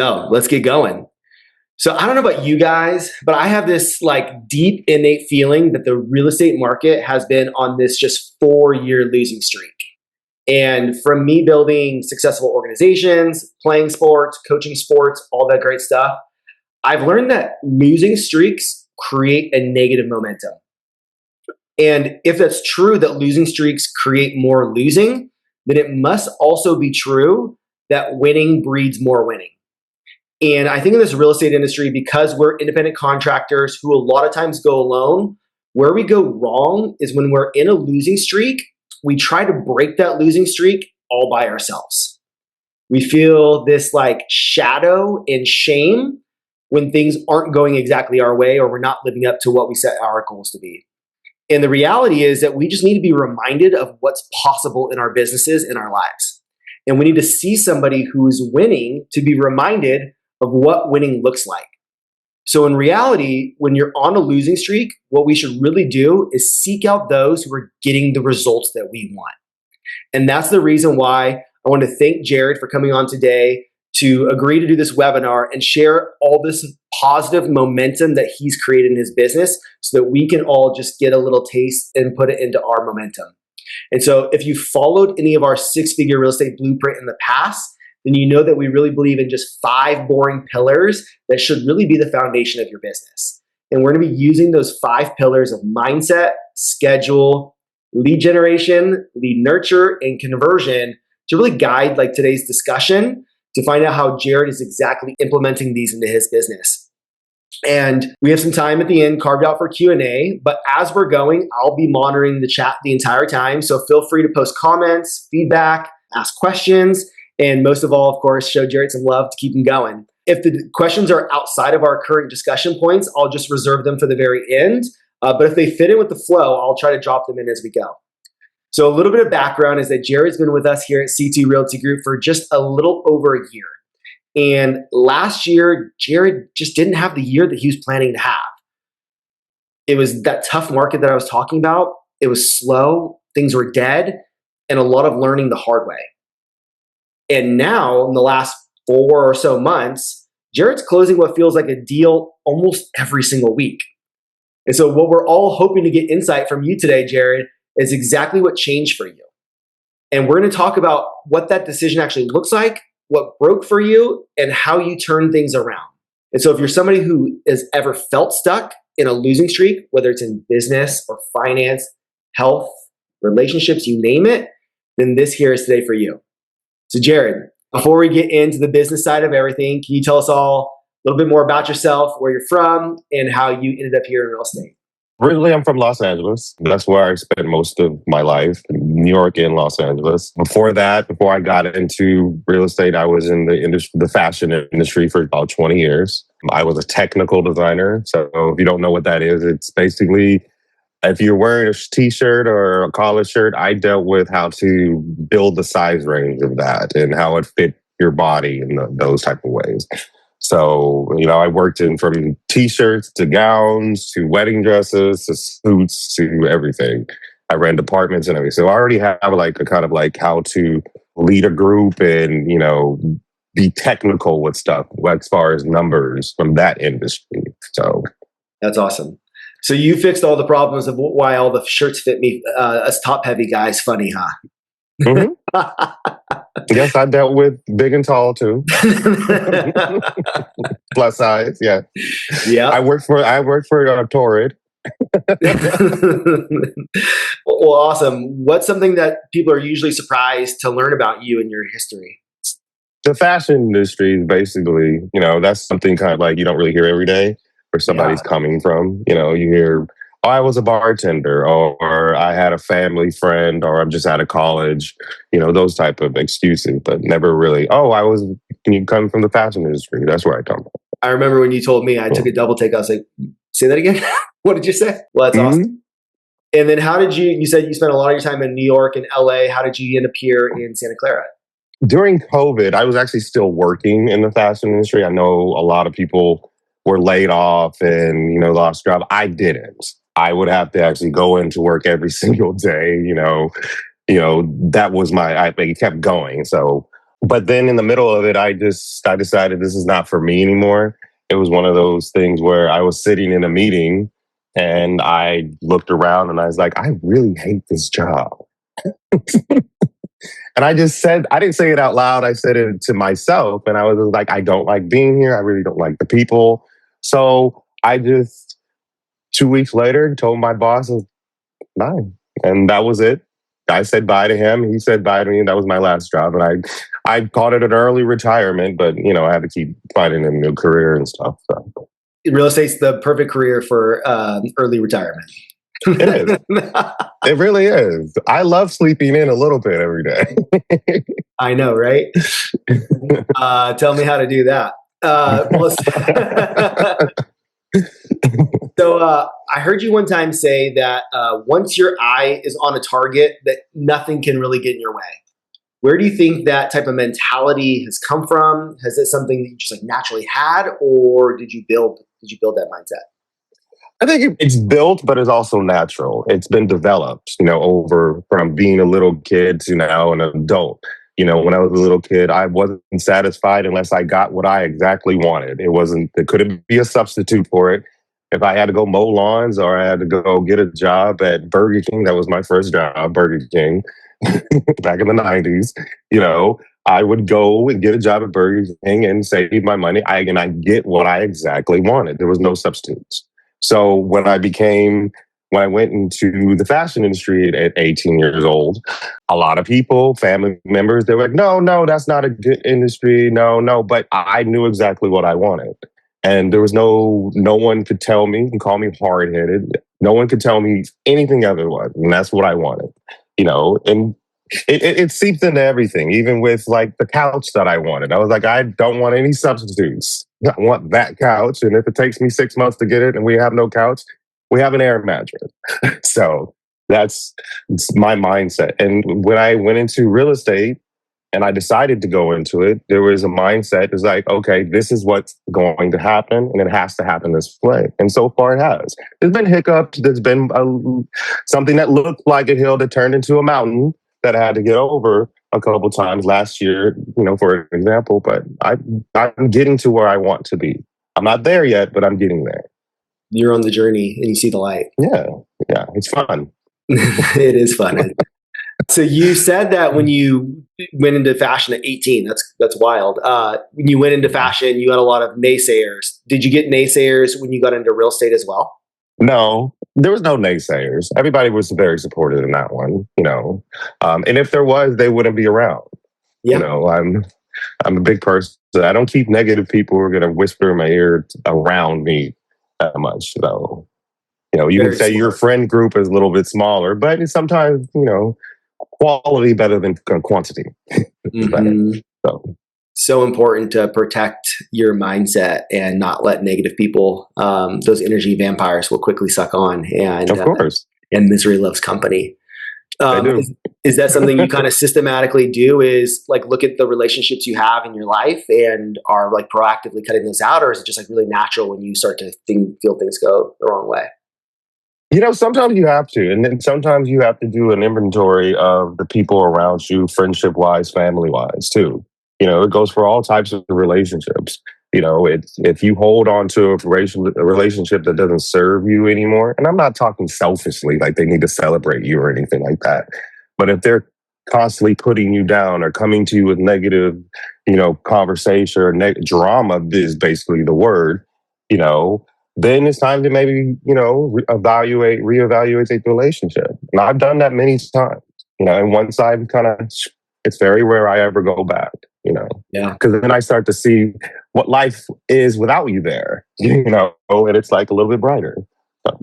No, let's get going. So I don't know about you guys, but I have this like deep innate feeling that the real estate market has been on this just 4-year losing streak. And from me building successful organizations, playing sports, coaching sports, all that great stuff, I've learned that losing streaks create a negative momentum. And if that's true that losing streaks create more losing, then it must also be true that winning breeds more winning. And I think in this real estate industry, because we're independent contractors who a lot of times go alone, where we go wrong is when we're in a losing streak, we try to break that losing streak all by ourselves. We feel this like shadow and shame when things aren't going exactly our way or we're not living up to what we set our goals to be. And the reality is that we just need to be reminded of what's possible in our businesses, in our lives. And we need to see somebody who is winning to be reminded of what winning looks like. So in reality, when you're on a losing streak, what we should really do is seek out those who are getting the results that we want. And that's the reason why I want to thank Jarrett for coming on today to agree to do this webinar and share all this positive momentum that he's created in his business so that we can all just get a little taste and put it into our momentum. And so if you followed any of our 6-figure real estate blueprint in the past, then you know that we really believe in just 5 boring pillars that should really be the foundation of your business. And we're going to be using those 5 pillars of mindset, schedule, lead generation, lead nurture, and conversion to really guide like today's discussion to find out how Jarrett is exactly implementing these into his business. And we have some time at the end carved out for Q&A, but as we're going, I'll be monitoring the chat the entire time. So feel free to post comments, feedback, ask questions, and most of all, of course, show Jarrett some love to keep him going. If the questions are outside of our current discussion points, I'll just reserve them for the very end. But if they fit in with the flow, I'll try to drop them in as we go. So a little bit of background is that Jarrett's been with us here at C2 Realty Group for just a little over a year. And last year, Jarrett just didn't have the year that he was planning to have. It was that tough market that I was talking about. It was slow, things were dead, and a lot of learning the hard way. And now, in the last 4 or so months, Jarrett's closing what feels like a deal almost every single week. And so what we're all hoping to get insight from you today, Jarrett, is exactly what changed for you. And we're going to talk about what that decision actually looks like, what broke for you, and how you turn things around. And so if you're somebody who has ever felt stuck in a losing streak, whether it's in business or finance, health, relationships, you name it, then this here is today for you. So Jarrett, before we get into the business side of everything, can you tell us all a little bit more about yourself, where you're from, and how you ended up here in real estate? Originally, I'm from Los Angeles. That's where I spent most of my life, New York and Los Angeles. Before that, before I got into real estate, I was in the industry, the fashion industry for about 20 years. I was a technical designer. So if you don't know what that is, it's basically if you're wearing a t-shirt or a collar shirt, I dealt with how to build the size range of that and how it fit your body in those type of ways. So, I worked in from t-shirts to gowns to wedding dresses to suits to everything. I ran departments and everything. So I already have like a kind of like how to lead a group and, be technical with stuff as far as numbers from that industry. So that's awesome. So you fixed all the problems of why all the shirts fit me as top-heavy guys. Funny, huh? Mm-hmm. Yes, I dealt with big and tall too. Plus size, yeah. Yeah. I worked for Torrid. Well, awesome. What's something that people are usually surprised to learn about you and your history? The fashion industry, basically, that's something kind of like you don't really hear every day where somebody's coming from. You hear, oh, I was a bartender, or I had a family friend, or I'm just out of college, those type of excuses, but never really, can you come from the fashion industry? That's where I come from. I remember when you told me, I took a double take. I was like, say that again? What did you say? Well, that's awesome. And then how did you said you spent a lot of your time in New York and LA. How did you end up here in Santa Clara? During COVID, I was actually still working in the fashion industry. I know a lot of people were laid off and, lost job. I didn't. I would have to actually go into work every single day, that was it kept going. So But then in the middle of it, I decided this is not for me anymore. It was one of those things where I was sitting in a meeting and I looked around and I was like, I really hate this job. And I just said, I didn't say it out loud. I said it to myself. And I was like, I don't like being here. I really don't like the people. So I just, 2 weeks later, told my boss, bye. And that was it. I said bye to him. He said bye to me. And that was my last job. And I called it an early retirement, but I had to keep finding a new career and stuff. So. Real estate's the perfect career for early retirement. It is. It really is. I love sleeping in a little bit every day. I know, right? Tell me how to do that. So I heard you one time say that once your eye is on a target, that nothing can really get in your way. Where do you think that type of mentality has come from? Has it something that you just like naturally had, or did you build that mindset? I think it's built, but it's also natural. It's been developed, over from being a little kid to now an adult. When I was a little kid, I wasn't satisfied unless I got what I exactly wanted. There couldn't be a substitute for it. If I had to go mow lawns or I had to go get a job at Burger King, that was my first job, Burger King, back in the 90s, I would go and get a job at Burger King and save my money. And I get what I exactly wanted. There was no substitutes. So when I went into the fashion industry at 18 years old, a lot of people, family members, they were like, no, that's not a good industry. No. But I knew exactly what I wanted. And there was no one could tell me and call me hard-headed. No one could tell me anything otherwise. And that's what I wanted, and it seeped into everything, even with like the couch that I wanted. I was like, I don't want any substitutes. I want that couch. And if it takes me 6 months to get it and we have no couch, we have an air mattress. So it's my mindset. And when I went into real estate and I decided to go into it, there was a mindset. It's like, okay, this is what's going to happen and it has to happen this way. And so far it has. There's been hiccups. There's been something that looked like a hill that turned into a mountain that I had to get over a couple of times last year, for example, but I'm getting to where I want to be. I'm not there yet, but I'm getting there. You're on the journey and you see the light. Yeah, it's fun. It is fun. So you said that when you went into fashion at 18, that's wild. When you went into fashion, you had a lot of naysayers. Did you get naysayers when you got into real estate as well? No, there was no naysayers. Everybody was very supportive in that one, and if there was, they wouldn't be around. Yeah. I'm a big person. I don't keep negative people who are going to whisper in my ear around me that much. So, you can say your friend group is a little bit smaller, but it's sometimes, quality better than quantity. Mm-hmm. So important to protect your mindset and not let negative people, those energy vampires will quickly suck on. And of course, and misery loves company. Is that something you kind of systematically do? Is like look at the relationships you have in your life and are like proactively cutting those out, or is it just like really natural when you start to feel things go the wrong way? Sometimes you have to, and then sometimes you have to do an inventory of the people around you, friendship-wise, family-wise, too. It goes for all types of relationships. If you hold on to a relationship that doesn't serve you anymore, and I'm not talking selfishly, like they need to celebrate you or anything like that, but if they're constantly putting you down or coming to you with negative, conversation or drama is basically the word, then it's time to maybe, reevaluate the relationship. And I've done that many times, and once I've it's very rare I ever go back, Yeah. Because then I start to see what life is without you there, and it's like a little bit brighter. So.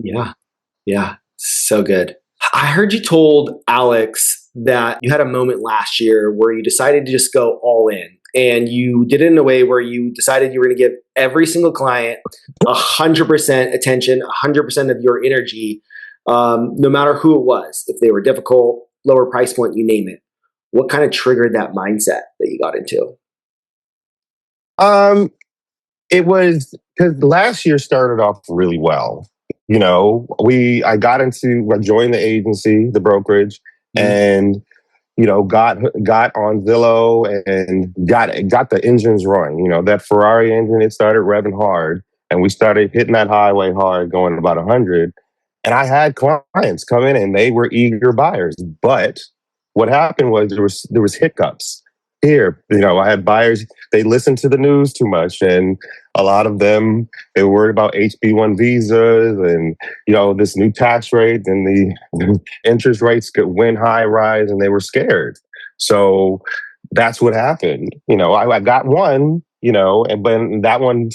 Yeah. So good. I heard you told Alex that you had a moment last year where you decided to just go all in. And you did it in a way where you decided you were going to give every single client 100% attention, 100% of your energy, no matter who it was. If they were difficult, lower price point, you name it. What kind of triggered that mindset that you got into? It was because last year started off really well. I joined the agency, the brokerage, and got on Zillow and got the engines running. That Ferrari engine, it started revving hard, and we started hitting that highway hard, going about 100. And I had clients come in, and they were eager buyers. But what happened was there was hiccups here. I had buyers, they listened to the news too much, and a lot of them, they were worried about HB1 visas and this new tax rate, and the interest rates went high rise, and they were scared. So that's what happened. I got one, and but that one,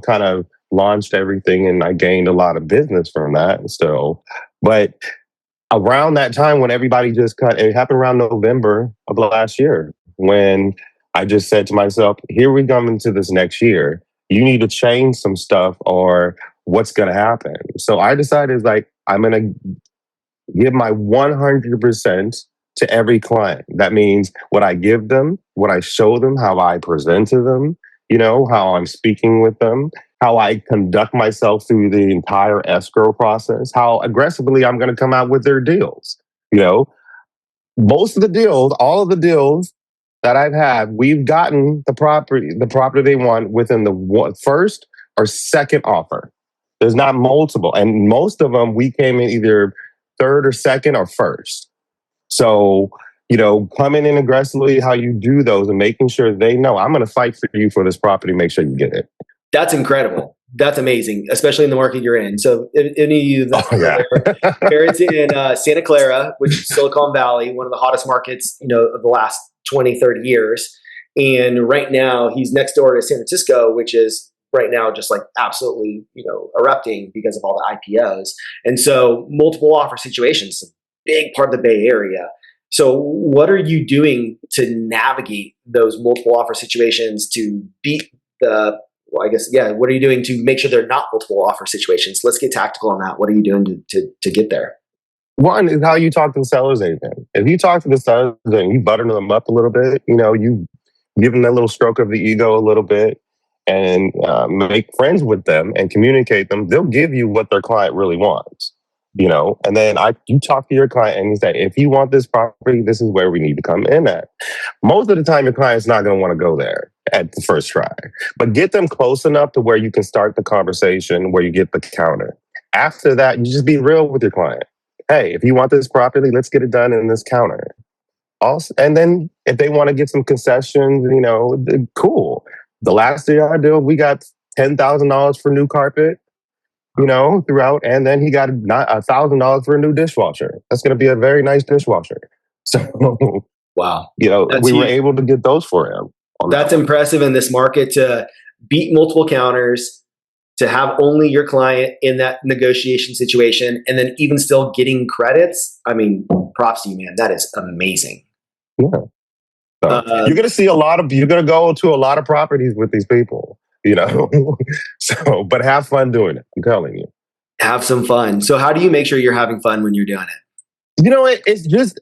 kind of launched everything, and I gained a lot of business from that. So, but around that time when everybody just it happened around November of last year, when I just said to myself, here we come into this next year. You need to change some stuff, or what's going to happen. So I decided, like, I'm going to give my 100% to every client. That means what I give them, what I show them, how I present to them, how I'm speaking with them, how I conduct myself through the entire escrow process, how aggressively I'm going to come out with their deals. Most of the deals, all of the deals that I've had, we've gotten the property they want within the first or second offer. There's not multiple. And most of them, we came in either third or second or first. So, coming in aggressively, how you do those and making sure they know, I'm going to fight for you for this property, make sure you get it. That's incredible. That's amazing, especially in the market you're in. So if any of you that's Jarrett's in Santa Clara, which is Silicon Valley, one of the hottest markets, of the last 20, 30 years. And right now he's next door to San Francisco, which is right now just like absolutely, erupting because of all the IPOs. And so multiple offer situations, a big part of the Bay Area. So what are you doing to navigate those multiple offer situations to beat what are you doing to make sure they're not multiple offer situations? Let's get tactical on that. What are you doing to get there? One is how you talk to the seller's agent. If you talk to the seller's agent, you butter them up a little bit, you give them that little stroke of the ego a little bit, and make friends with them and communicate them. They'll give you what their client really wants, and then you talk to your client and you say, if you want this property, this is where we need to come in at. Most of the time, your client's not going to want to go there at the first try, but get them close enough to where you can start the conversation, where you get the counter. After that, you just be real with your client. Hey, if you want this property, let's get it done in this counter. Also, and then if they want to get some concessions, cool. The last year I did, we got $10,000 for new carpet, throughout, and then he got $1,000 for a new dishwasher. That's going to be a very nice dishwasher. So, wow, we were able to get those for him. That's impressive in this market to beat multiple counters, to have only your client in that negotiation situation, and then even still getting credits. I mean, props to you, man. That is amazing. Yeah. So you're going to see you're going to go to a lot of properties with these people, so, but have fun doing it. I'm telling you. Have some fun. So how do you make sure you're having fun when you're doing it?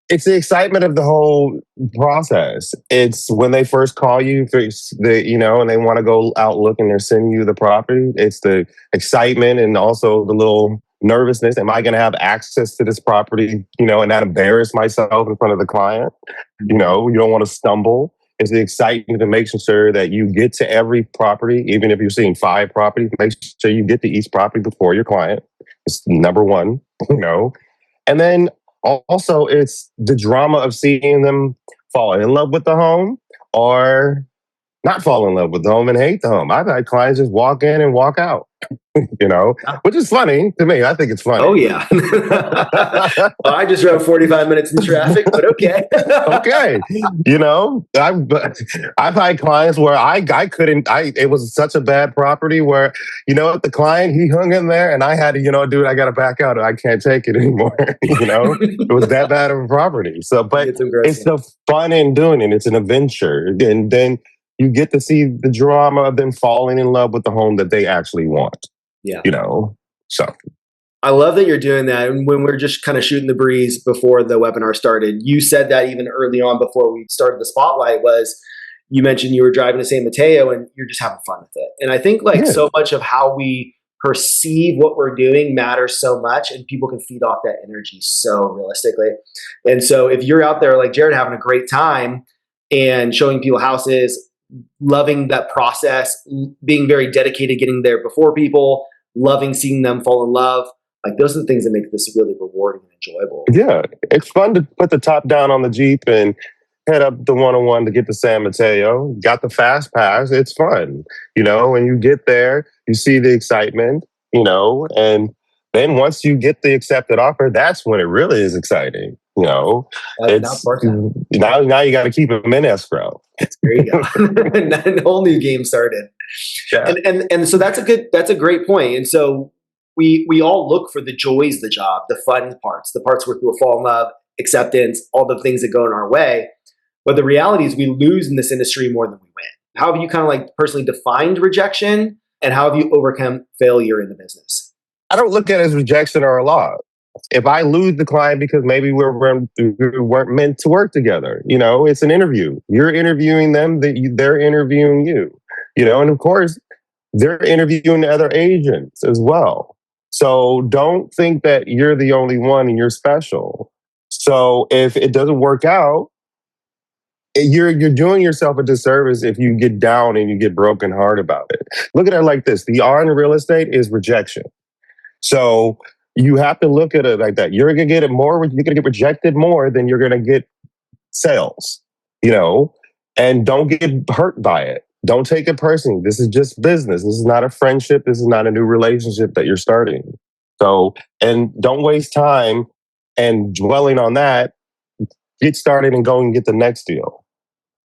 It's the excitement of the whole process. It's when they first call you, and they want to go out looking, they're sending you the property. It's the excitement and also the little nervousness. Am I going to have access to this property, and not embarrass myself in front of the client? You don't want to stumble. It's the excitement to make sure that you get to every property, even if you're seeing 5 properties, make sure you get to each property before your client. It's number one, And then also, it's the drama of seeing them fall in love with the home or not fall in love with the home and hate the home. I've had clients just walk in and walk out, which is funny to me. I think it's funny. Oh, yeah. Well, I just drove 45 minutes in traffic, but okay. Okay. I've had clients where it was such a bad property where, the client, he hung in there and I had to, dude, I got to back out. I can't take it anymore. It was that bad of a property. So, but it's the fun in doing it. It's an adventure. And then you get to see the drama of them falling in love with the home that they actually want. Yeah. So. I love that you're doing that. And when we're just kind of shooting the breeze before the webinar started, you said that even early on before we started the spotlight was, you mentioned you were driving to San Mateo and you're just having fun with it. And I think so much of how we perceive what we're doing matters so much, and people can feed off that energy so realistically. And so if you're out there like Jarrett having a great time and showing people houses, loving that process, being very dedicated, getting there before people, loving seeing them fall in love, like those are the things that make this really rewarding and enjoyable. Yeah, it's fun to put the top down on the Jeep and head up the 101 to get to San Mateo. Got the fast pass. It's fun, when you get there, you see the excitement, and then once you get the accepted offer, that's when it really is exciting. It's now you got to keep them in escrow. There you go. A whole new game started. Yeah. And so that's a great point. And so we all look for the joys of the job, the fun parts, the parts where people fall in love, acceptance, all the things that go in our way. But the reality is we lose in this industry more than we win. How have you kind of like personally defined rejection, and how have you overcome failure in the business? I don't look at it as rejection or a loss. If I lose the client because maybe we weren't meant to work together, it's an interview. You're interviewing them, they're interviewing you, and of course, they're interviewing other agents as well. So don't think that you're the only one and you're special. So if it doesn't work out, you're doing yourself a disservice if you get down and you get broken heart about it. Look at it like this. The R in real estate is rejection. So you have to look at it like that. You're going to get it more. You're going to get rejected more than you're going to get sales, and don't get hurt by it. Don't take it personally. This is just business. This is not a friendship. This is not a new relationship that you're starting. So, and don't waste time and dwelling on that. Get started and go and get the next deal.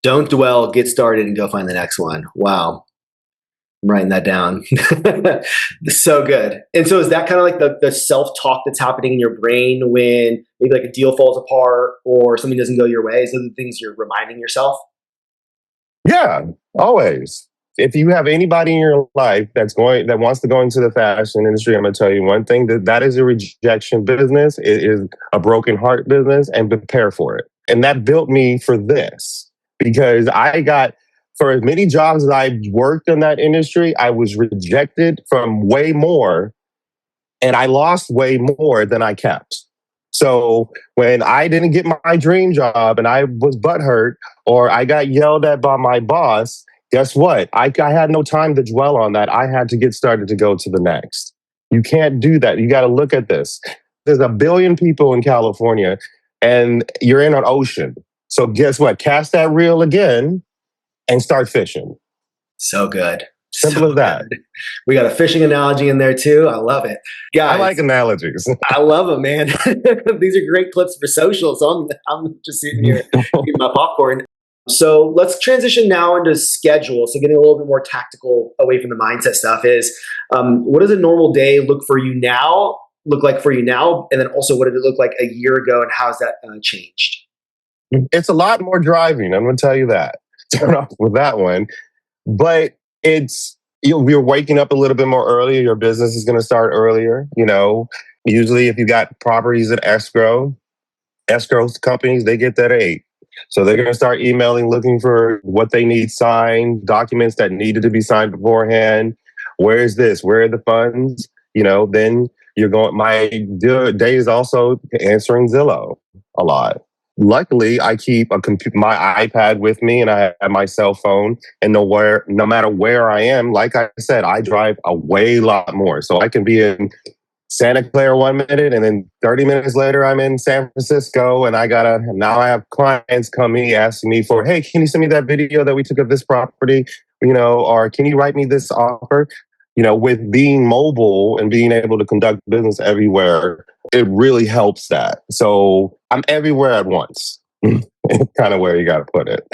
Don't dwell, get started and go find the next one. Wow. I'm writing that down. So good. And so is that kind of like the self-talk that's happening in your brain when maybe like a deal falls apart or something doesn't go your way? Is those the things you're reminding yourself? Yeah, always. If you have anybody in your life that wants to go into the fashion industry, I'm going to tell you one thing, that is a rejection business. It is a broken heart business, and prepare for it. And that built me for this, because for as many jobs as I worked in that industry, I was rejected from way more, and I lost way more than I kept. So when I didn't get my dream job and I was butthurt, or I got yelled at by my boss, guess what? I had no time to dwell on that. I had to get started to go to the next. You can't do that. You got to look at this. There's 1 billion people in California, and you're in an ocean. So guess what? Cast that reel again and start fishing. So good. Simple as that. We got a fishing analogy in there too. I love it. Guys, I like analogies. I love them, man. These are great clips for social. So I'm just sitting here eating my popcorn. So let's transition now into schedule. So getting a little bit more tactical away from the mindset stuff is, what does a normal day look like for you now? And then also what did it look like a year ago, and how's that changed? It's a lot more driving. I'm going to tell you that. Start off with that one. But you're waking up a little bit more early. Your business is going to start earlier. Usually if you got properties at escrow companies, they get that at 8. So they're going to start emailing, looking for what they need signed, documents that needed to be signed beforehand. Where is this? Where are the funds? Then you're going, my day is also answering Zillow a lot. Luckily, I keep my iPad with me, and I have my cell phone, and no matter where I am, like I said, I drive a way lot more. So I can be in Santa Clara 1 minute, and then 30 minutes later, I'm in San Francisco, and now I have clients coming asking me for, hey, can you send me that video that we took of this property? Or can you write me this offer? With being mobile and being able to conduct business everywhere, it really helps that. So I'm everywhere at once. Kind of where you got to put it.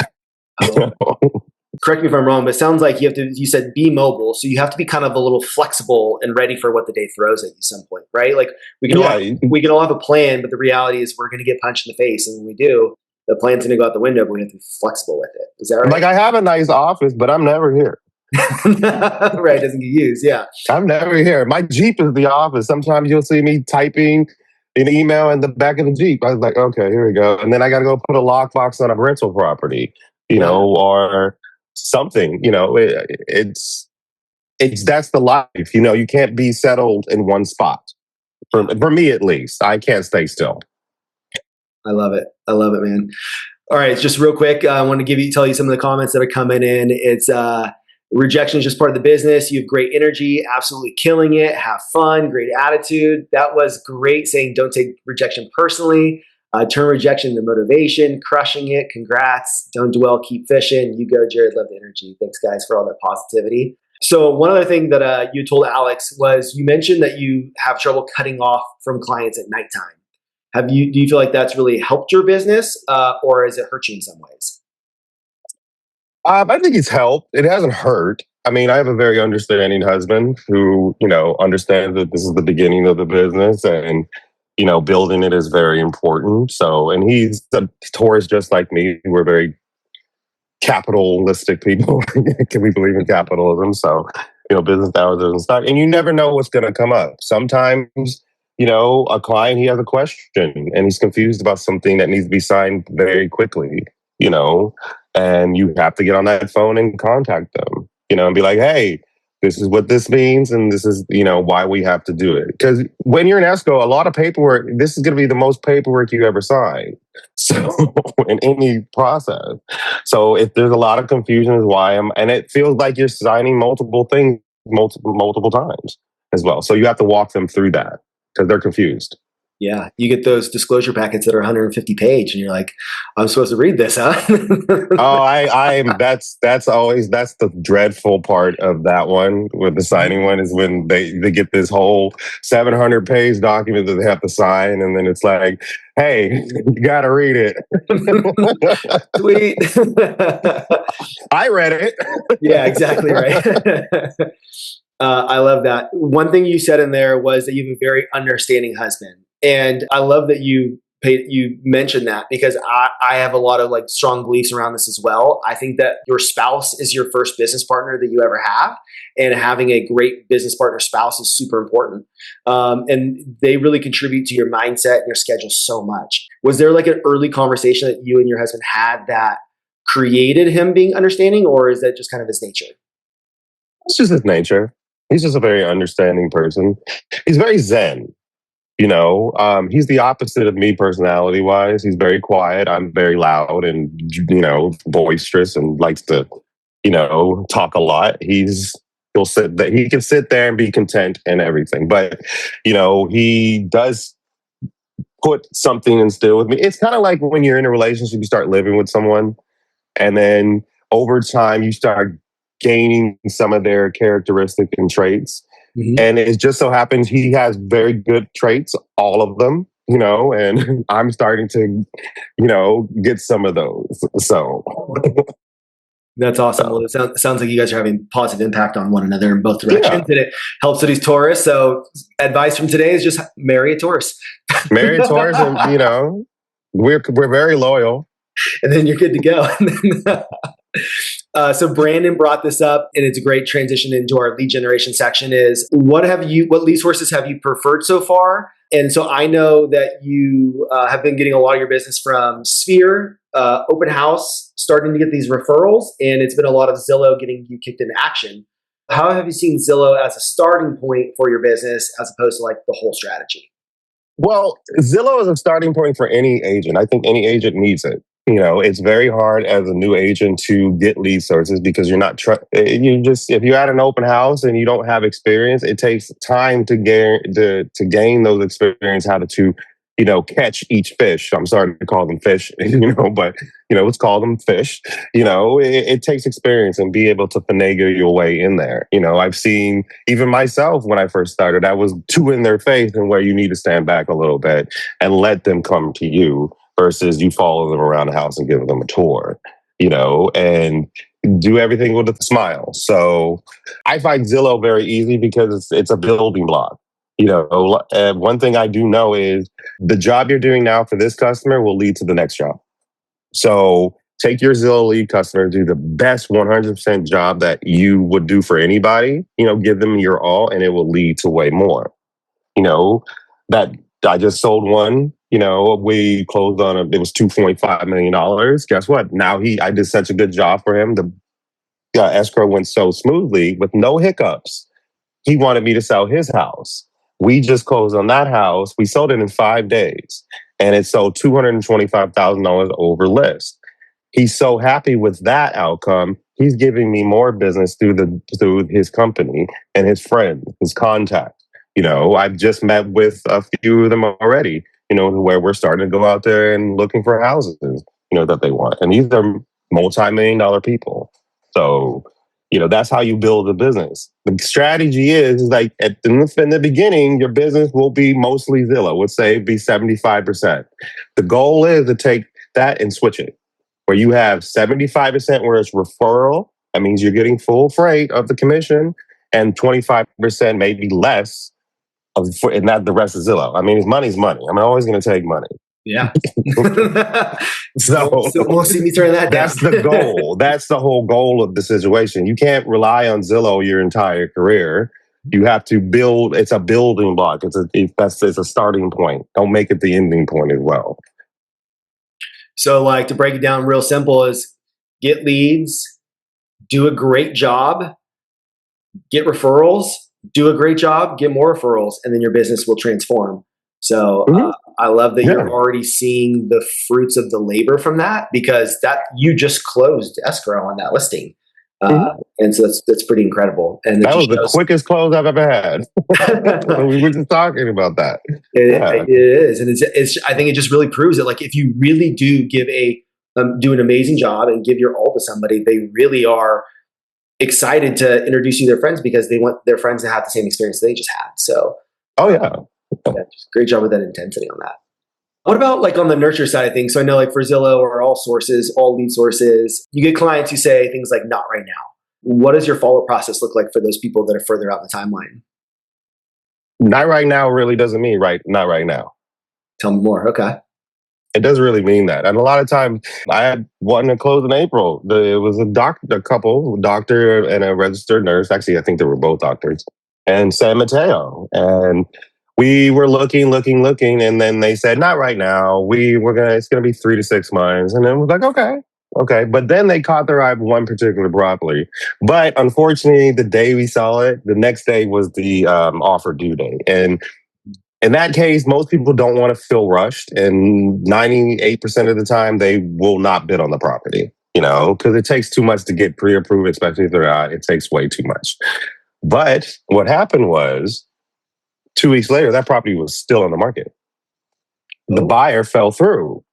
Correct me if I'm wrong, but it sounds like you said be mobile. So you have to be kind of a little flexible and ready for what the day throws at you at some point, right? Like we can all have a plan, but the reality is we're going to get punched in the face. And when we do, the plan's going to go out the window, but we have to be flexible with it. Is that right? Like I have a nice office, but I'm never here. Right, doesn't get used. Yeah, I'm never here. My Jeep is the office. Sometimes you'll see me typing an email in the back of the Jeep. I was like, okay, here we go. And then I got to go put a lockbox on a rental property, or something. It's that's the life. You can't be settled in one spot. For me, at least, I can't stay still. I love it. I love it, man. All right, just real quick, I want to tell you some of the comments that are coming in. It's rejection is just part of the business. You have great energy, absolutely killing it. Have fun, great attitude. That was great. Saying don't take rejection personally. Turn rejection into motivation. Crushing it. Congrats. Don't dwell. Keep fishing. You go, Jared. Love the energy. Thanks, guys, for all that positivity. So one other thing that you told Alex was you mentioned that you have trouble cutting off from clients at nighttime. Do you feel like that's really helped your business, or has it hurt you in some ways? I think it's helped. It hasn't hurt. I mean, I have a very understanding husband who, understands that this is the beginning of the business and, building it is very important. So, and he's a Taurus just like me. We're very capitalistic people. Can we believe in capitalism? So, business hours and stuff. And you never know what's going to come up. Sometimes, a client, he has a question and he's confused about something that needs to be signed very quickly, and you have to get on that phone and contact them, and be like, hey, this is what this means. And this is, why we have to do it. Because when you're in escrow, a lot of paperwork, this is going to be the most paperwork you ever sign. So in any process. So if there's a lot of confusion is why and it feels like you're signing multiple things multiple times as well. So you have to walk them through that because they're confused. Yeah, you get those disclosure packets that are 150 page, and you're like, "I'm supposed to read this, huh?" That's the dreadful part of that one with the signing one is when they get this whole 700-page document that they have to sign, and then it's like, "Hey, you got to read it." Sweet. I read it. Yeah, exactly right. I love that. One thing you said in there was that you have a very understanding husband. And I love that you mentioned that because I have a lot of like strong beliefs around this as well. I think that your spouse is your first business partner that you ever have. And having a great business partner spouse is super important. And they really contribute to your mindset and your schedule so much. Was there like an early conversation that you and your husband had that created him being understanding, or is that just kind of his nature? It's just his nature. He's just a very understanding person. He's very zen. He's the opposite of me personality wise. He's very quiet. I'm very loud and, boisterous and likes to, talk a lot. He can sit there and be content and everything. But, he does put something instilled with me. It's kind of like when you're in a relationship, you start living with someone and then over time you start gaining some of their characteristics and traits. Mm-hmm. And it just so happens he has very good traits, all of them, and I'm starting to, get some of those. So that's awesome. Well, it sounds like you guys are having positive impact on one another in both directions, and it helps that he's Taurus. So advice from today is just marry a Taurus. Marry a Taurus, and we're very loyal. And then you're good to go. So Brandon brought this up, and it's a great transition into our lead generation section. Is what lead sources have you preferred so far? And so I know that you have been getting a lot of your business from Sphere, Open House, starting to get these referrals, and it's been a lot of Zillow getting you kicked into action. How have you seen Zillow as a starting point for your business as opposed to like the whole strategy? Well, Zillow is a starting point for any agent. I think any agent needs it. It's very hard as a new agent to get lead sources because you're not if you're at an open house and you don't have experience, it takes time to gain those experience, how to catch each fish. I'm sorry to call them fish, but let's call them fish. It takes experience and be able to finagle your way in there. I've seen even myself when I first started, I was too in their face and where you need to stand back a little bit and let them come to you versus you follow them around the house and give them a tour, and do everything with a smile. So I find Zillow very easy because it's a building block. One thing I do know is the job you're doing now for this customer will lead to the next job. So take your Zillow lead customer, do the best 100% job that you would do for anybody, give them your all, and it will lead to way more. That I just sold one, we closed on it was $2.5 million. Guess what? Now I did such a good job for him. escrow went so smoothly with no hiccups. He wanted me to sell his house. We just closed on that house. We sold it in 5 days, and it sold $225,000 over list. He's so happy with that outcome. He's giving me more business through his company and his friends, his contacts. I've just met with a few of them already. Where we're starting to go out there and looking for houses. That they want, and these are multi-million-dollar people. So, that's how you build a business. The strategy is like in the beginning, your business will be mostly Zillow. Let's say be 75%. The goal is to take that and switch it, where you have 75% where it's referral. That means you're getting full freight of the commission, and 25%, maybe less, and not the rest of Zillow. I mean, money's money. I'm always going to take money. Yeah. So we'll see me turn that down. That's the goal. That's the whole goal of the situation. You can't rely on Zillow your entire career. You have to build. It's a building block. It's a starting point. Don't make it the ending point as well. So, like, to break it down real simple is get leads, do a great job, get referrals, do a great job, get more referrals, and then your business will transform. So I love that you're already seeing the fruits of the labor from that, because that you just closed escrow on that listing. And so that's pretty incredible. And that was the quickest close I've ever had. We were just talking about that. It is. And it's I think it just really proves it. Like, if you really do give do an amazing job and give your all to somebody, they really are excited to introduce you to their friends, because they want their friends to have the same experience they just had. So, just great job with that intensity on that. What about like on the nurture side of things? So I know, like, for Zillow or all sources, all lead sources, you get clients who say things like "not right now." What does your follow-up process look like for those people that are further out in the timeline? Not right now really doesn't mean not right now. Tell me more. Okay. It doesn't really mean that. And a lot of times, I had one to close in April. It was a couple, doctor and a registered nurse. Actually, I think they were both doctors. And San Mateo. And we were looking, and then they said, not right now. It's gonna be 3 to 6 months. And then we're like, okay. But then they caught their eye of one particular property. But unfortunately, the day we saw it, the next day was the offer due date. And in that case, most people don't want to feel rushed, and 98% of the time, they will not bid on the property, because it takes too much to get pre-approved, especially if they're out. It takes way too much. But what happened was, 2 weeks later, that property was still on the market. The buyer fell through.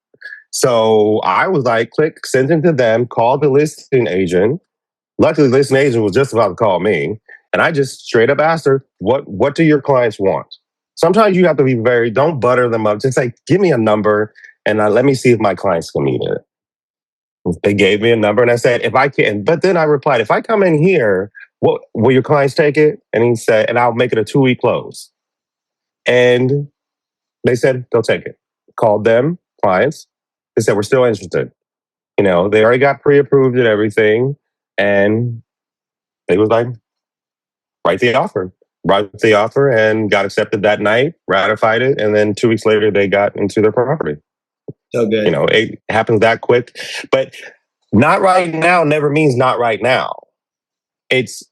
So I was like, click, send it to them, call the listing agent. Luckily, the listing agent was just about to call me. And I just straight up asked her, what do your clients want? Sometimes you have to be don't butter them up. Just say, give me a number and let me see if my clients can meet it. They gave me a number and I said, if I can, but then I replied, if I come in here, will your clients take it? And he said, and I'll make it a 2-week close. And they said, they'll take it. Called them, clients. They said, we're still interested. They already got pre-approved and everything. And they was like, write the offer and got accepted that night, ratified it, and then 2 weeks later they got into their property. So good. It happens that quick. But not right now never means not right now. It's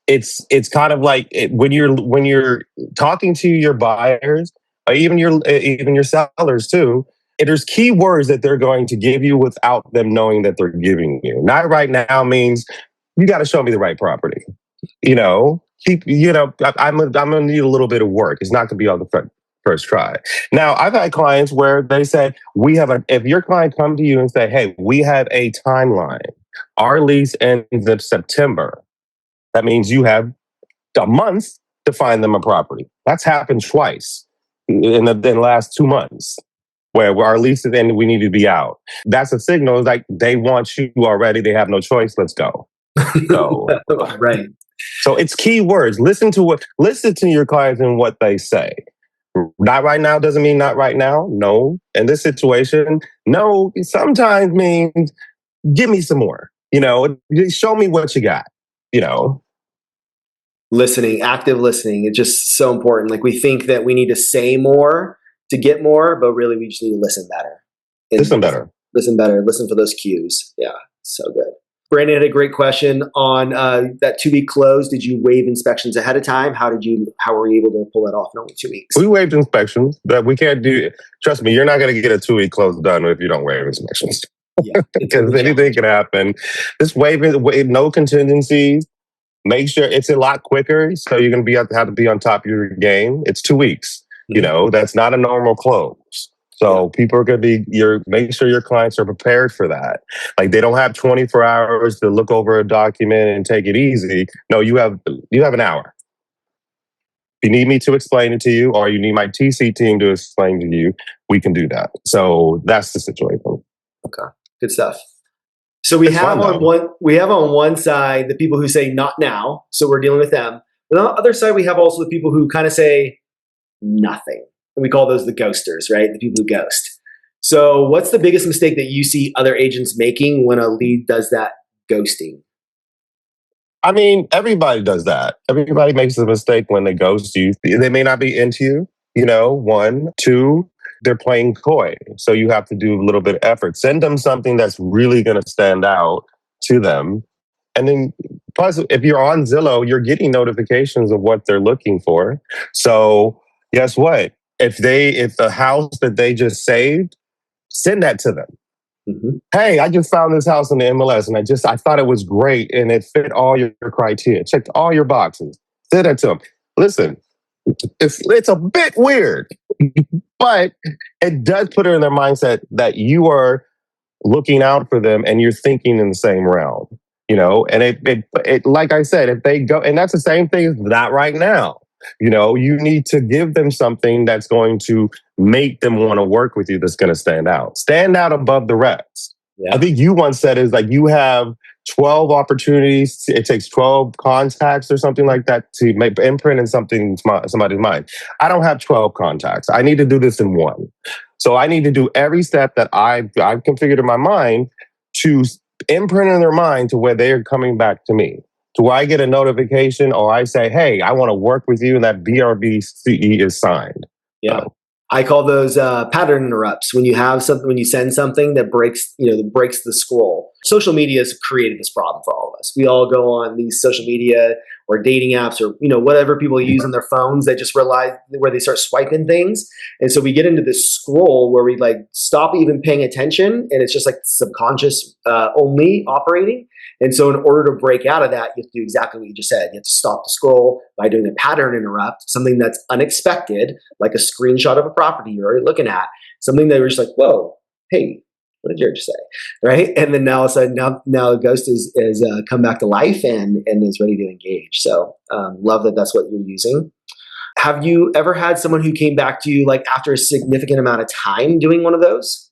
kind of like when you're talking to your buyers, or even your sellers too. There's key words that they're going to give you without them knowing that they're giving you. Not right now means you got to show me the right property. I'm gonna need a little bit of work. It's not gonna be on the first try. Now, I've had clients where they said, if your client come to you and say, hey, we have a timeline. Our lease ends in September. That means you have a month to find them a property. That's happened twice in the last 2 months, where our lease is ended, we need to be out. That's a signal. Like, they want you already. They have no choice. Let's go. So, right. So it's key words. Listen to your clients and what they say. Not right now doesn't mean not right now. No. In this situation, no, sometimes means give me some more. Show me what you got. Listening, active listening. It's just so important. Like, we think that we need to say more to get more, but really we just need to listen better. Listen better. Listen for those cues. Yeah. So good. Brandon had a great question on that 2-week close. Did you waive inspections ahead of time? How were you able to pull that off in only 2 weeks? We waived inspections, but we can't do. Trust me, you're not going to get a 2-week close done if you don't waive inspections. Yeah, Because anything can happen. This no contingencies. Make sure it's a lot quicker, so you're going to have to be on top of your game. It's 2 weeks. That's not a normal close. So people are going to be make sure your clients are prepared for that. Like they don't have 24 hours to look over a document and take it easy. No, you have an hour. If you need me to explain it to you, or you need my TC team to explain to you, we can do that. So that's the situation. Okay, good stuff. So we have on one side the people who say not now, so we're dealing with them. But on the other side, we have also the people who kind of say nothing. And we call those the ghosters, right? The people who ghost. So what's the biggest mistake that you see other agents making when a lead does that ghosting? I mean, everybody does that. Everybody makes a mistake when they ghost you. They may not be into you, 1. 2, they're playing coy. So you have to do a little bit of effort. Send them something that's really going to stand out to them. And then plus, if you're on Zillow, you're getting notifications of what they're looking for. So guess what? If the house that they just saved, send that to them. Hey, I just found this house in the MLS and I thought it was great and it fit all your criteria, checked all your boxes. Send that to them. Listen, it's a bit weird, but it does put her in their mindset that you are looking out for them and you're thinking in the same realm, and it like I said, if they go, and that's the same thing as not right now. You need to give them something that's going to make them want to work with you, that's going to stand out above the rest. Yeah. I think you once said is like you have 12 opportunities. It takes 12 contacts or something like that to make imprint in somebody's mind. I don't have 12 contacts. I need to do this in one. So I need to do every step that I've configured in my mind to imprint in their mind to where they're coming back to me. To where I get a notification or I say, hey, I want to work with you, and that BRBCE is signed. Yeah. So. I call those pattern interrupts. When you send something that breaks the scroll. Social media has created this problem for all of us. We all go on these social media or dating apps or whatever people use on their phones. They just realize where they start swiping things, and so we get into this scroll where we like stop even paying attention, and it's just like subconscious only operating. And so in order to break out of that, you have to do exactly what you just said. You have to stop the scroll by doing a pattern interrupt, something that's unexpected, like a screenshot of a property you're already looking at, something that you're just like, whoa, hey, what did Jarrett just say? Right? And then now all of a sudden, now the ghost is come back to life and is ready to engage. So love that that's what you're using. Have you ever had someone who came back to you like after a significant amount of time doing one of those?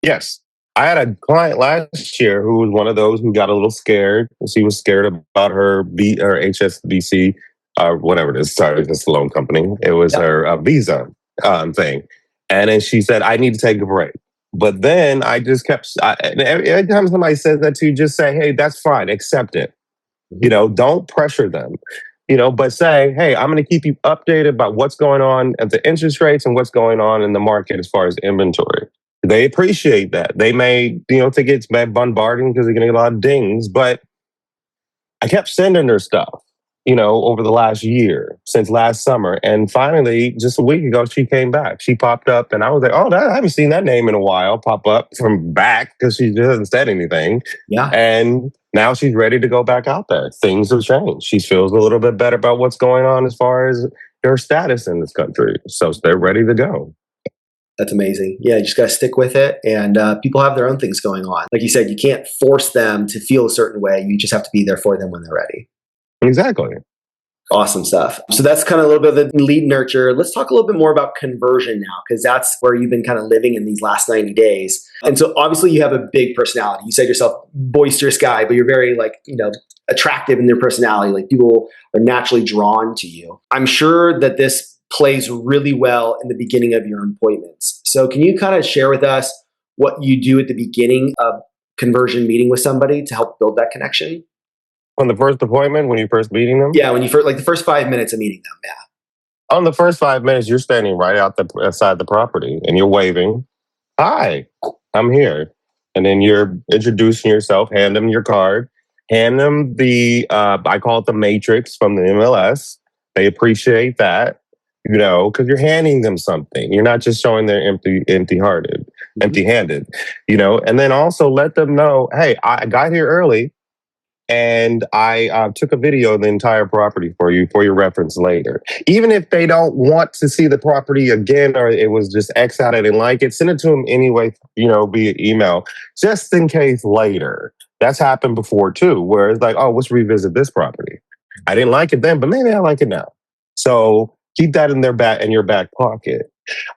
Yes. I had a client last year who was one of those who got a little scared. She was scared about her HSBC, whatever it is. Sorry, it's a loan company. It was her visa thing. And then she said, I need to take a break. But then I just kept, every time somebody says that to you, just say, hey, that's fine. Accept it. Don't pressure them. But say, hey, I'm going to keep you updated about what's going on at the interest rates and what's going on in the market as far as inventory. They appreciate that. They may, think it's bombarding because they're getting a lot of dings, but I kept sending her stuff, over the last year, since last summer. And finally, just a week ago, she came back. She popped up and I was like, oh, I haven't seen that name in a while pop up from back because she hasn't said anything. Yeah. And now she's ready to go back out there. Things have changed. She feels a little bit better about what's going on as far as her status in this country. So they're ready to go. That's amazing. Yeah, you just got to stick with it. And people have their own things going on. Like you said, you can't force them to feel a certain way. You just have to be there for them when they're ready. Exactly. Awesome stuff. So that's kind of a little bit of the lead nurture. Let's talk a little bit more about conversion now, because that's where you've been kind of living in these last 90 days. And so obviously you have a big personality. You said yourself, boisterous guy, but you're very attractive in their personality. Like people are naturally drawn to you. I'm sure that this plays really well in the beginning of your appointments. So can you kind of share with us what you do at the beginning of conversion meeting with somebody to help build that connection? On the first appointment, when you're first meeting them? Yeah, when you first, like the first 5 minutes of meeting them, yeah. On the first 5 minutes, you're standing right outside the property and you're waving, hi, I'm here. And then you're introducing yourself, hand them your card, hand them the, I call it the matrix from the MLS. They appreciate that, because you're handing them something. You're not just showing they're empty-handed, and then also let them know, hey, I got here early and I took a video of the entire property for you for your reference later. Even if they don't want to see the property again, or it was just X out, I didn't like it, send it to them anyway, via email, just in case later. That's happened before too, where it's like, oh, let's revisit this property. I didn't like it then, but maybe I like it now. So keep that in your back pocket.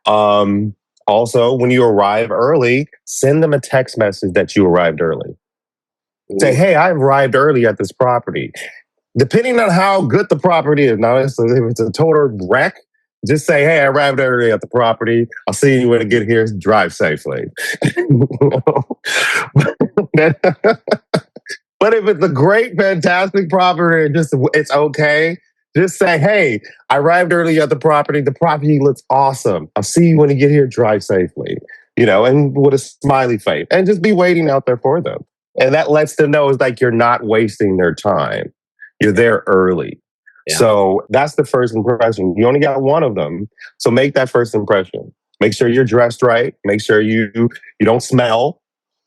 Also, when you arrive early, send them a text message that you arrived early. Say, hey, I arrived early at this property. Depending on how good the property is, now if it's a total wreck, just say, hey, I arrived early at the property. I'll see you when I get here. Drive safely. But if it's a great, fantastic property, and it's okay, just say, hey, I arrived early at the property. The property looks awesome. I'll see you when you get here. Drive safely. And with a smiley face. And just be waiting out there for them. And that lets them know it's like you're not wasting their time. You're there early. Yeah. So that's the first impression. You only got one of them. So make that first impression. Make sure you're dressed right. Make sure you don't smell.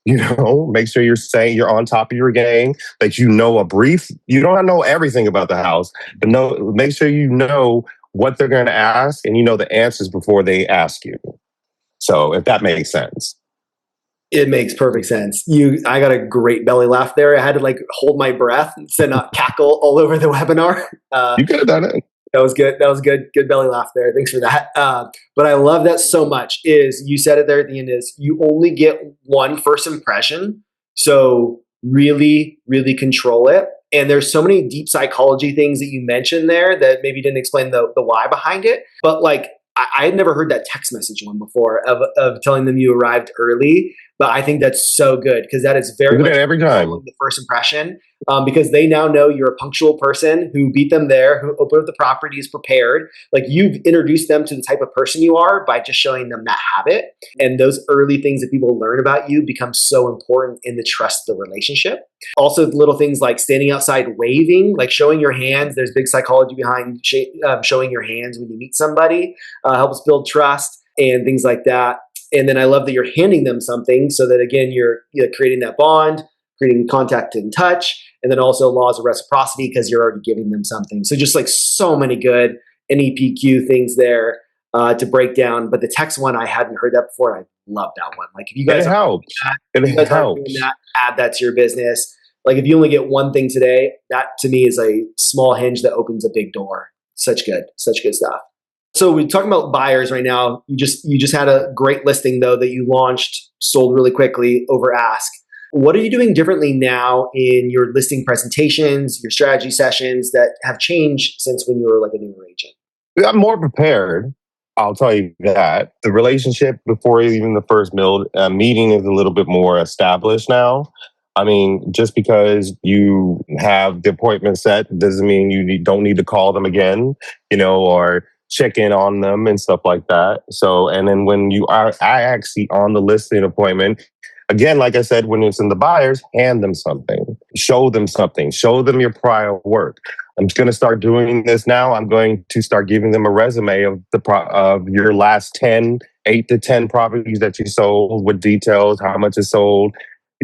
Make sure you're on top of your game, that you don't know everything about the house, but make sure you know what they're going to ask and the answers before they ask you. So if that makes sense. It makes perfect sense. I got a great belly laugh there. I had to hold my breath and not cackle all over the webinar. You could have done it. That was good. That was good. Good belly laugh there. Thanks for that. But I love that so much. Is you said it there at the end, is you only get one first impression. So really, really control it. And there's so many deep psychology things that you mentioned there that maybe didn't explain the why behind it. But I had never heard that text message one before of telling them you arrived early. But I think that's so good because that is very much every time the first impression, because they now know you're a punctual person who beat them there, who opened up the property, is prepared. You've introduced them to the type of person you are by just showing them that habit. And those early things that people learn about you become so important in the trust of the relationship. Also, little things like standing outside waving, showing your hands. There's big psychology behind showing your hands when you meet somebody, helps build trust and things like that. And then I love that you're handing them something so that, again, you're creating that bond, creating contact and touch, and then also laws of reciprocity because you're already giving them something. So just so many good NEPQ things there to break down. But the text one, I hadn't heard that before. I love that one. If you guys are doing that, add that to your business. If you only get one thing today, that to me is a small hinge that opens a big door. Such good stuff. So we're talking about buyers right now. You just had a great listing though that you launched, sold really quickly over ask. What are you doing differently now in your listing presentations, your strategy sessions that have changed since when you were a newer agent? I'm more prepared. I'll tell you that. The relationship before even the first meeting is a little bit more established now. I mean, just because you have the appointment set doesn't mean you don't need to call them again, or check in on them and stuff like that. So, and then when I actually on the listing appointment, again, like I said, when it's in the buyers, hand them something, show them your prior work. I'm just going to start doing this now. I'm going to start giving them a resume of your last 8 to 10 properties that you sold with details, how much is sold,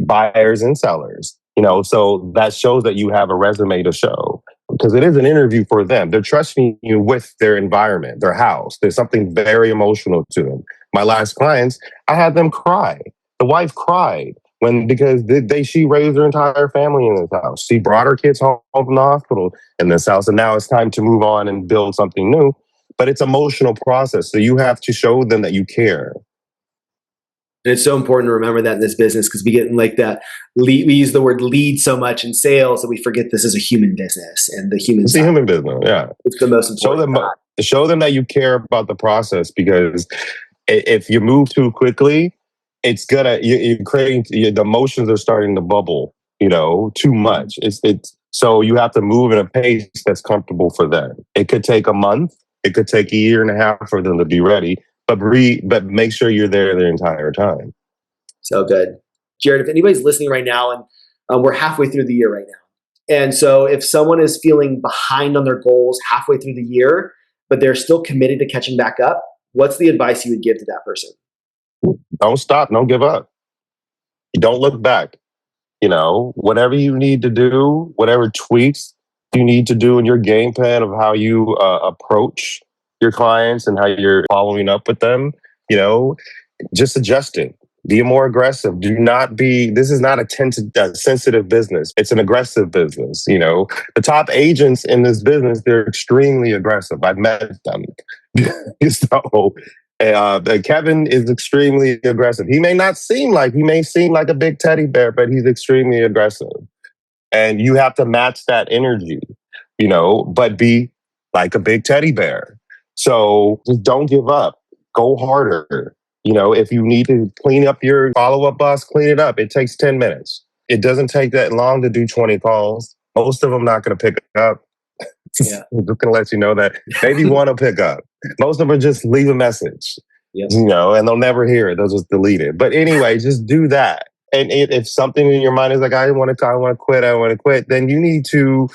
buyers and sellers, so that shows that you have a resume to show. Because it is an interview for them. They're trusting you with their environment, their house. There's something very emotional to them. My last clients, I had them cry. The wife cried because she raised her entire family in this house. She brought her kids home from the hospital in this house, and now it's time to move on and build something new. But it's an emotional process, so you have to show them that you care. And it's so important to remember that in this business because we get in that we use the word lead so much in sales that we forget this is a human business and the human. It's a human business, yeah. It's the most important. Show them that you care about the process, because if you move too quickly, it's you're creating the emotions are starting to bubble. Too much. It's so you have to move at a pace that's comfortable for them. It could take a month. It could take a year and a half for them to be ready. But make sure you're there the entire time. So good. Jarrett, if anybody's listening right now, and we're halfway through the year right now. And so if someone is feeling behind on their goals halfway through the year, but they're still committed to catching back up, what's the advice you would give to that person? Don't stop. Don't give up. Don't look back. Whatever you need to do, whatever tweaks you need to do in your game plan of how you approach your clients and how you're following up with them, just adjusting. Be more aggressive. This is not a sensitive business. It's an aggressive business. The top agents in this business, they're extremely aggressive. I've met them. So Kevin is extremely aggressive. He may seem like a big teddy bear, but he's extremely aggressive. And you have to match that energy, but be like a big teddy bear. So just don't give up. Go harder. If you need to clean up your follow-up bus, clean it up. It takes 10 minutes. It doesn't take that long to do 20 calls. Most of them not going to pick up. Yeah. I'm just going to let you know that maybe one will pick up. Most of them just leave a message, Yep. And they'll never hear it. They'll just delete it. But anyway, just do that. And if something in your mind is like, I want to quit, then you need to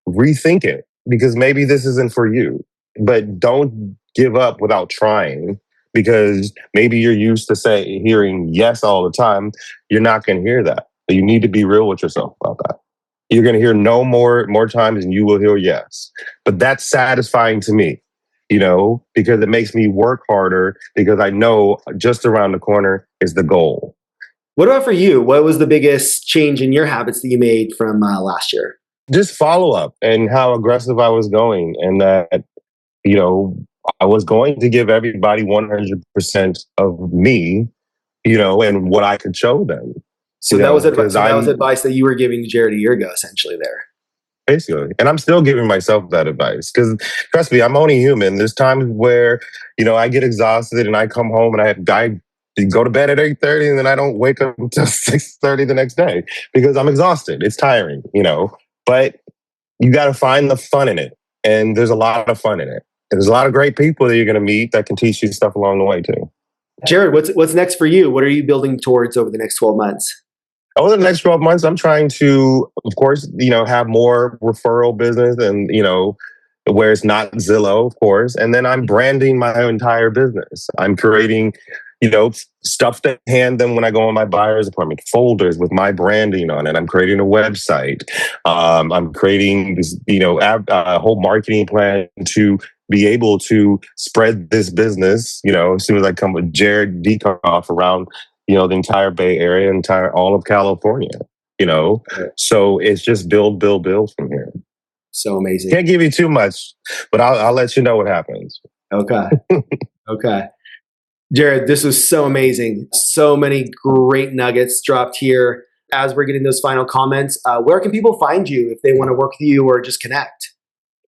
rethink it because maybe this isn't for you. But don't give up without trying because maybe you're used to hearing yes all the time. You're not going to hear that. You need to be real with yourself about that. You're going to hear no more times than you will hear yes. But that's satisfying to me, because it makes me work harder because I know just around the corner is the goal. What about for you? What was the biggest change in your habits that you made from last year? Just follow up and how aggressive I was going and that, I was going to give everybody 100% of me, and what I could show them. So that was advice that you were giving Jarrett a year ago, essentially there. Basically. And I'm still giving myself that advice because trust me, I'm only human. There's times where, I get exhausted and I come home and I go to bed at 8:30 and then I don't wake up until 6:30 the next day because I'm exhausted. It's tiring, but you got to find the fun in it. And there's a lot of fun in it. And there's a lot of great people that you're going to meet that can teach you stuff along the way too. Jarrett, what's next for you? What are you building towards over the next 12 months? Over the next 12 months, I'm trying to, of course, have more referral business and, where it's not Zillow, of course. And then I'm branding my entire business. I'm creating, stuff to hand them when I go on my buyer's appointment, folders with my branding on it. I'm creating a website. I'm creating this, a whole marketing plan to be able to spread this business, as soon as I come with Jarrett Dekoff around, the entire Bay Area, all of California, So it's just build from here. So amazing. Can't give you too much, but I'll let you know what happens. Okay. Okay. Jarrett, this was so amazing. So many great nuggets dropped here. As we're getting those final comments, where can people find you if they want to work with you or just connect?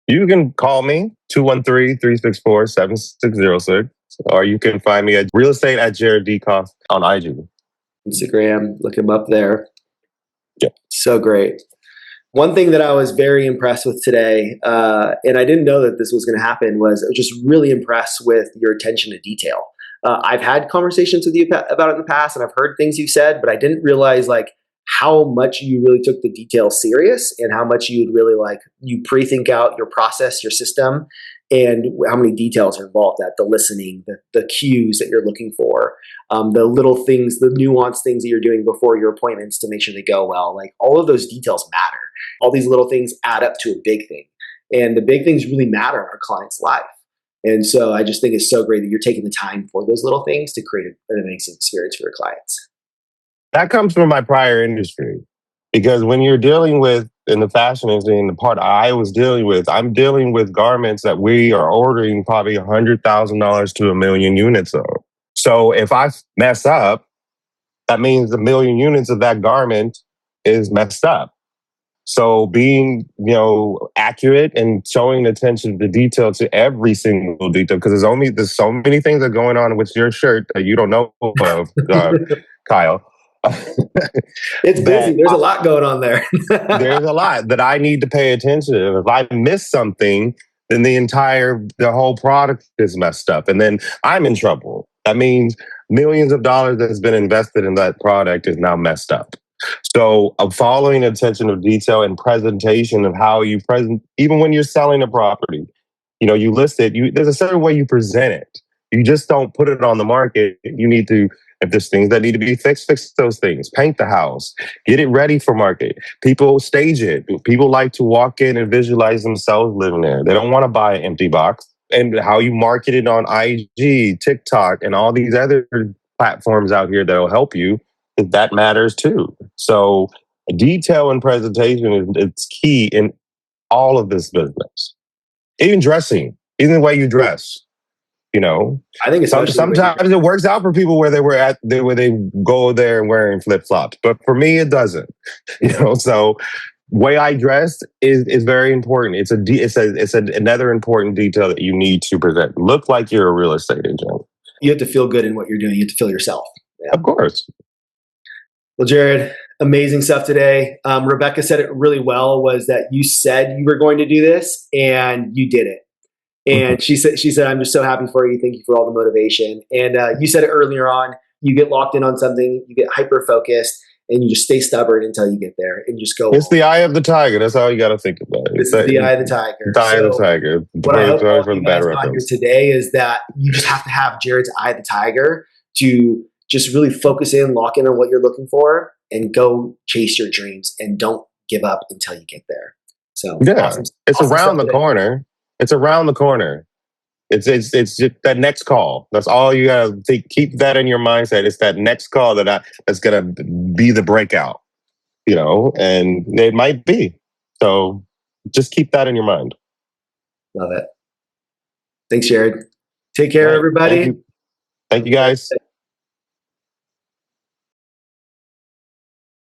You can call me, 213-364-7606. Or you can find me at real estate at Jarrett Dekoff on IG. Instagram, look him up there. Yeah. So great. One thing that I was very impressed with today, and I didn't know that this was going to happen, was I was just really impressed with your attention to detail. I've had conversations with you about it in the past, and I've heard things you've said, but I didn't realize how much you really took the details serious and how much you'd really you pre-think out your process, your system, and how many details are involved, the listening, the cues that you're looking for, the little things, the nuanced things that you're doing before your appointments to make sure they go well. All of those details matter. All these little things add up to a big thing. And the big things really matter in our client's life. And so I just think it's so great that you're taking the time for those little things to create an amazing experience for your clients. That comes from my prior industry. Because when you're dealing with, in the fashion industry, and the part I was dealing with, I'm dealing with garments that we are ordering probably $100,000 to 1 million units of. So if I mess up, that means 1 million units of that garment is messed up. So being, accurate and showing attention to detail to every single detail, because there's so many things that are going on with your shirt that you don't know of, Kyle. It's busy. There's a lot going on there. There's a lot that I need to pay attention to. If I miss something, then the whole product is messed up, and then I'm in trouble. That means millions of dollars that's been invested in that product is now messed up. So following attention of detail and presentation of how you present, even when you're selling a property, you list it, there's a certain way you present it. You just don't put it on the market. You need to, if there's things that need to be fixed, fix those things. Paint the house, get it ready for market. People stage it. People like to walk in and visualize themselves living there. They don't want to buy an empty box. And how you market it on IG, TikTok, and all these other platforms out here that'll help you, that matters too. So detail and presentation it's key in all of this business. Even dressing, even the way you dress. I think sometimes it works out for people where they go there and wearing flip flops, but for me it doesn't. So way I dress is very important. It's another important detail that you need to present. Look like you're a real estate agent. You have to feel good in what you're doing. You have to feel yourself. Yeah. Of course. Well, Jarrett, amazing stuff today. Rebecca said it really well, was that you said you were going to do this and you did it. And she said, I'm just so happy for you. Thank you for all the motivation. And you said it earlier on, you get locked in on something, you get hyper focused, and you just stay stubborn until you get there and just go. It's the eye of the tiger. That's how you got to think about it. It's the eye of the tiger. The eye of the tiger. What I hope all you guys got here today is that you just have to have Jarrett's eye of the tiger to just really focus in, lock in on what you're looking for, and go chase your dreams and don't give up until you get there. So yeah, it's around the corner. It's around the corner. It's just that next call. That's all you gotta think. Keep that in your mindset. It's that next call that's gonna be the breakout. And it might be. So just keep that in your mind. Love it. Thanks, Jarrett. Take care, everybody. Thank you guys.